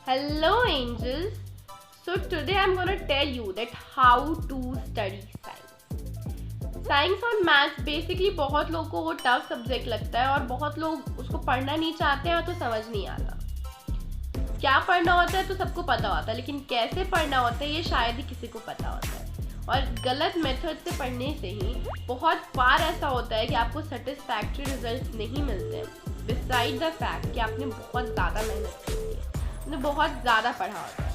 Hello angels. So today I'm gonna tell you that how to study science. Science और maths basically बहुत लोगों को वो tough subject लगता है और बहुत लोग उसको पढ़ना नहीं चाहते हैं तो समझ नहीं आता। क्या पढ़ना होता है तो सबको पता होता है, लेकिन कैसे पढ़ना होता है ये शायद ही किसी को पता होता है। और गलत मेथड से पढ़ने से ही बहुत बार ऐसा होता है कि आपको सेटिस्फैक्ट्री रिजल्ट्स नहीं मिलते हैं, बिसाइड द फैक्ट कि आपने बहुत ज़्यादा मेहनत की है, आपने बहुत ज़्यादा पढ़ा होता है।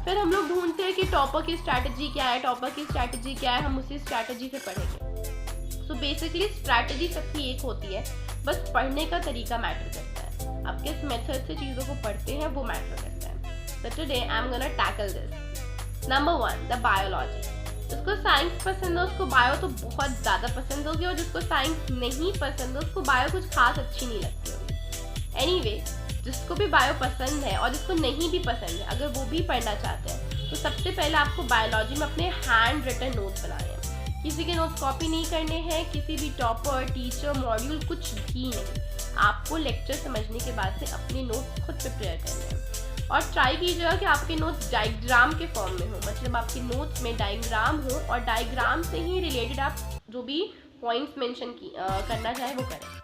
फिर हम लोग ढूंढते हैं कि टॉपर की स्ट्रैटेजी क्या है, टॉपर की स्ट्रैटेजी क्या है, हम उसी स्ट्रैटेजी से पढ़ेंगे। सो बेसिकली स्ट्रैटेजी सबकी एक होती है, बस पढ़ने का तरीका मैटर करता है। आप किस मेथड से चीज़ों को पढ़ते हैं वो मैटर करता है। So today I am gonna tackle this. Number 1, the biology. जिसको साइंस पसंद है उसको बायो तो बहुत ज़्यादा पसंद होगी, और जिसको साइंस नहीं पसंद है उसको बायो कुछ खास अच्छी नहीं लगती होगी। एनीवे, जिसको भी बायो पसंद है और जिसको नहीं भी पसंद है, अगर वो भी पढ़ना चाहते हैं तो सबसे पहले आपको बायोलॉजी में अपने हैंड रिटन नोट्स बनाने हैं। किसी के नोट्स कॉपी नहीं करने हैं, किसी भी टॉपर, टीचर, मॉड्यूल कुछ भी नहीं। आपको लेक्चर समझने के बाद से अपने नोट्स खुद प्रिपेयर करने हैं। और ट्राई कीजिएगा कि आपके नोट्स डायग्राम के फॉर्म में हो, मतलब आपके नोट्स में डायग्राम हो और डायग्राम से ही रिलेटेड आप जो भी पॉइंट्स मेंशन करना चाहे वो करें।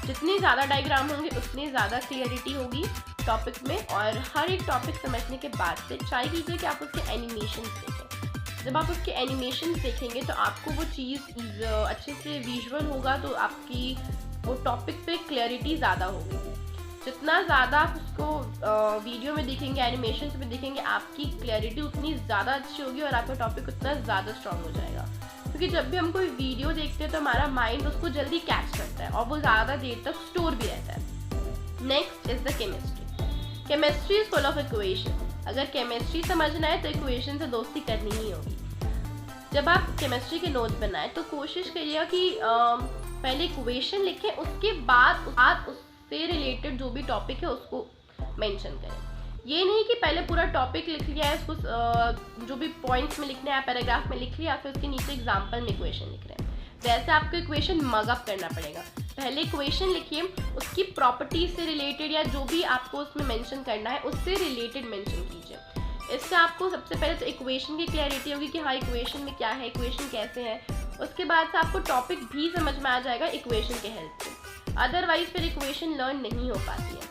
जितने ज़्यादा डायग्राम होंगे उतनी ज़्यादा क्लियरिटी होगी टॉपिक में, और हर एक टॉपिक समझने के बाद से ट्राई कीजिए कि आप उसके एनिमेशन देखें। जब आप उसके एनिमेशन देखेंगे तो आपको वो चीज़ अच्छे से विजुअल होगा, तो आपकी वो टॉपिक पे क्लियरिटी ज़्यादा होगी। जितना ज़्यादा आप उसको वीडियो में देखेंगे, एनिमेशन में देखेंगे, आपकी क्लियरिटी उतनी ज़्यादा अच्छी होगी और आपका टॉपिक उतना ज़्यादा स्ट्रॉन्ग हो जाएगा। क्योंकि जब भी हम कोई वीडियो देखते हैं तो हमारा माइंड उसको जल्दी कैच करता है और वो ज़्यादा देर तक स्टोर भी रहता है। Next is the chemistry. Chemistry is full of equation. अगर केमिस्ट्री समझना है तो इक्वेशन से दोस्ती करनी ही होगी। जब आप केमिस्ट्री के नोट्स बनाएं तो कोशिश करिएगा कि पहले इक्वेशन लिखें, उसके बाद उससे रिलेटेड जो भी टॉपिक है उसको मेंशन करें। ये नहीं कि पहले पूरा टॉपिक लिख लिया है, उसको जो भी पॉइंट्स में लिखना है पैराग्राफ में लिख लिया, फिर उसके नीचे एग्जाम्पल में इक्वेशन लिख रहे हैं। वैसे आपको इक्वेशन मगअप करना पड़ेगा। पहले इक्वेशन लिखिए, उसकी प्रॉपर्टीज से रिलेटेड या जो भी आपको उसमें मेंशन करना है उससे रिलेटेड मेंशन कीजिए। इससे आपको सबसे पहले तो इक्वेशन की क्लैरिटी होगी कि हाँ इक्वेशन में क्या है, इक्वेशन कैसे है। उसके बाद से आपको टॉपिक भी समझ में आ जाएगा इक्वेशन के हेल्प से। अदरवाइज फिर इक्वेशन लर्न नहीं हो पाती है।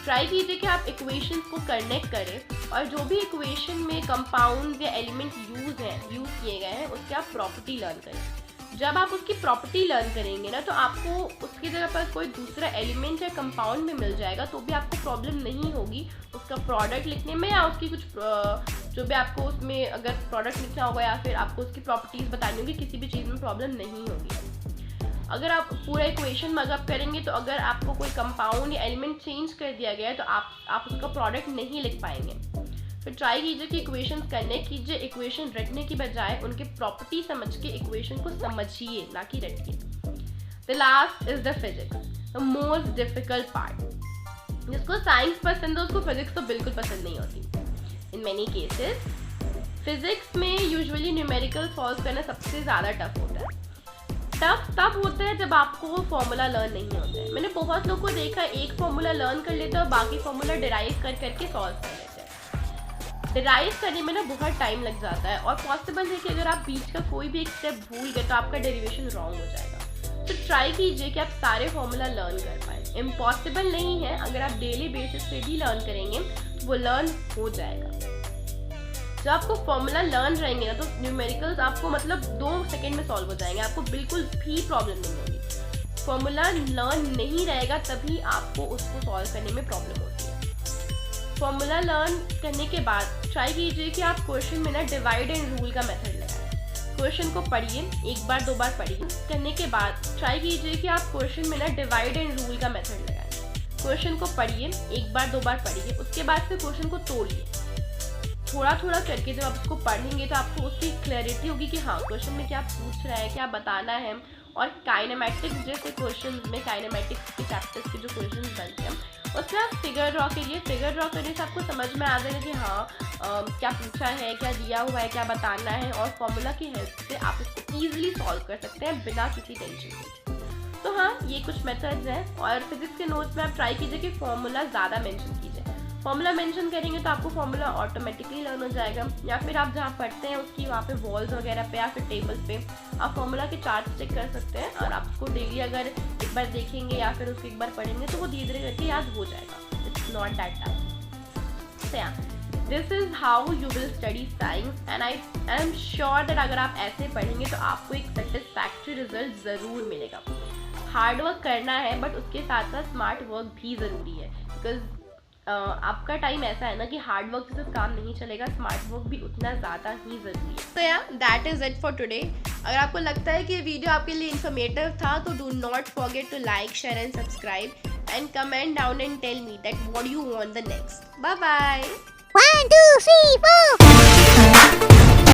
ट्राई कीजिए कि आप इक्वेशन को कनेक्ट करें और जो भी इक्वेशन में कंपाउंड या एलिमेंट यूज़ किए गए हैं उसके आप प्रॉपर्टी लर्न करें। जब आप उसकी प्रॉपर्टी लर्न करेंगे ना तो आपको उसकी जगह पर कोई दूसरा एलिमेंट या कंपाउंड में मिल जाएगा तो भी आपको प्रॉब्लम नहीं होगी उसका प्रोडक्ट लिखने में, या उसकी कुछ जो भी आपको उसमें अगर प्रोडक्ट लिखना होगा या फिर आपको उसकी प्रॉपर्टीज़ बतानी होगी, किसी भी चीज़ में प्रॉब्लम नहीं होगी। अगर आप पूरा इक्वेशन मगअप करेंगे तो अगर आपको कोई कंपाउंड या एलिमेंट चेंज कर दिया गया है तो आप उसका प्रोडक्ट नहीं लिख पाएंगे। फिर ट्राई कीजिए कि इक्वेशन कनेक्ट कीजिए, इक्वेशन रटने की बजाय उनके प्रॉपर्टी समझ के इक्वेशन को समझिए, ना कि रटिए। The last is the physics, the most difficult part. जिसको साइंस पसंद है उसको फिजिक्स तो बिल्कुल पसंद नहीं होती। इन मैनी केसेस फिजिक्स में यूजुअली न्यूमेरिकल सॉल्व करना सबसे ज़्यादा टफ होता है। टफ तब होता है जब आपको वो फॉर्मूला लर्न नहीं होता है। मैंने बहुत लोगों को देखा, एक फॉर्मूला लर्न कर लेते हैं और बाकी फॉर्मूला डिराइव कर करके सॉल्व कर लेते हैं। डिराइव करने में ना बहुत टाइम लग जाता है और पॉसिबल है कि अगर आप बीच का कोई भी एक स्टेप भूल गए तो आपका डेरिवेशन रॉन्ग हो जाएगा। तो ट्राई कीजिए कि आप सारे फॉर्मूला लर्न कर पाए। इम्पॉसिबल नहीं है, अगर आप डेली बेसिस पे भी लर्न करेंगे तो वो लर्न हो जाएगा। जब आपको फॉर्मूला लर्न रहेंगे ना तो न्यूमेरिकल्स आपको मतलब 2 सेकेंड में सॉल्व हो जाएंगे, आपको बिल्कुल भी प्रॉब्लम नहीं होगी। फॉर्मूला लर्न नहीं रहेगा तभी आपको उसको सॉल्व करने में प्रॉब्लम होती है। फॉर्मूला लर्न करने के बाद ट्राई कीजिए कि आप क्वेश्चन में ना डिवाइड एंड रूल का मेथड लगाएं। क्वेश्चन को पढ़िए, एक बार 2 बार पढ़िए। करने के बाद ट्राई कीजिए कि आप क्वेश्चन में ना डिवाइड एंड रूल का मेथड लगाएं। क्वेश्चन को पढ़िए, एक बार 2 बार पढ़िए, उसके बाद फिर क्वेश्चन को तोड़िए। थोड़ा थोड़ा करके जब आप उसको पढ़ेंगे तो आपको उसकी क्लैरिटी होगी कि हाँ क्वेश्चन में क्या पूछ रहा है, क्या बताना है। और काइनेमेटिक्स जैसे क्वेश्चन में, काइनेमेटिक्स के चैप्टर्स के जो क्वेश्चन बनते हैं उसमें आप फिगर ड्रॉ करिए। फिगर ड्रॉ करने से आपको समझ में आ जाएगा कि हाँ क्या पूछा है, क्या दिया हुआ है, क्या बताना है, और फॉर्मूला की हेल्प से आप इसको ईजिली सॉल्व कर सकते हैं बिना किसी टेंशन के। तो हाँ, ये कुछ मेथड्स हैं। और फिजिक्स के नोट्स में आप ट्राई कीजिए कि फॉर्मूला ज़्यादा मेंशन कीजिए। फॉर्मूला मेंशन करेंगे तो आपको फॉर्मूला ऑटोमेटिकली लर्न हो जाएगा, या फिर आप जहाँ पढ़ते हैं उसकी वहाँ पे वॉल्स वगैरह पे या फिर टेबल्स पे आप फॉर्मूला के चार्ट चेक कर सकते हैं, और आप उसको डेली अगर एक बार देखेंगे या फिर उसको एक बार पढ़ेंगे तो वो धीरे धीरे करके याद हो जाएगा. It's not that tough. So yeah this is how you will study science, and I am sure that अगर आप ऐसे पढ़ेंगे तो आपको एक सेटिस्फैक्ट्री रिजल्ट ज़रूर मिलेगा. हार्ड वर्क करना है बट उसके साथ साथ स्मार्ट वर्क भी ज़रूरी है, बिकॉज आपका टाइम ऐसा है ना कि हार्ड वर्क से सिर्फ काम नहीं चलेगा, स्मार्ट वर्क भी उतना ज़्यादा ही ज़रूरी है. तो या that is it for today. अगर आपको लगता है कि ये वीडियो आपके लिए इन्फॉर्मेटिव था तो do not forget to like, share and subscribe, and comment down and tell me that what you want the next. Bye bye. 1, 2, 3, 4